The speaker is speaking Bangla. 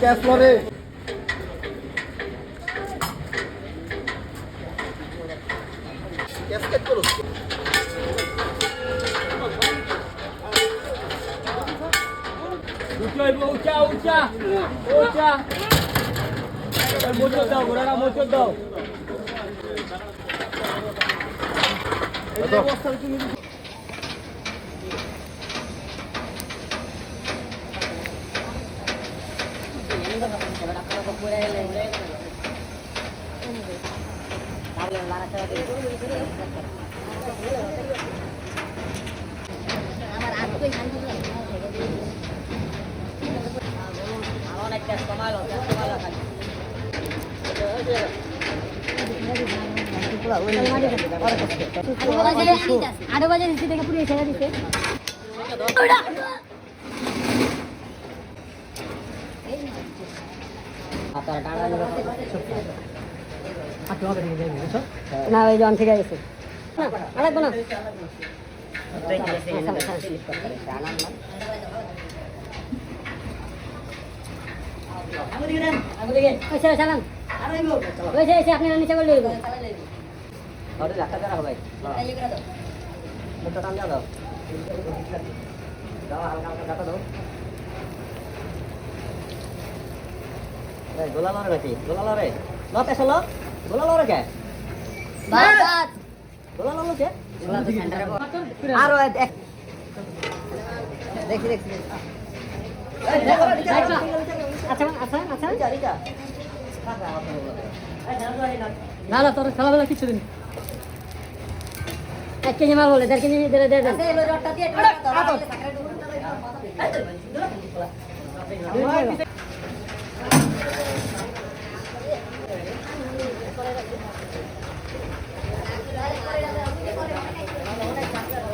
ক্যাশ করে ক্যাসকেট করো উঁচা উঁচা উঁচা মোচর দাও ঘোড়াটা মোচর দাও আরো বাজে নিচে থেকে পুরো ছেড়ে দিতে না ওই জন ঠিক আছে না লাগবে না আপনি নিচে করলে গোলা লড়ে নাকি গোলা লড়ে লতে চলো গোলা লড়ে কে গোলা লড়লো কে আরো দেখি দেখি আচ্ছা আচ্ছা আচ্ছা না না তোর খেলাধুলা কিছু দিন 1 কেজি মাল বলে 1.5 কেজি দিয়ে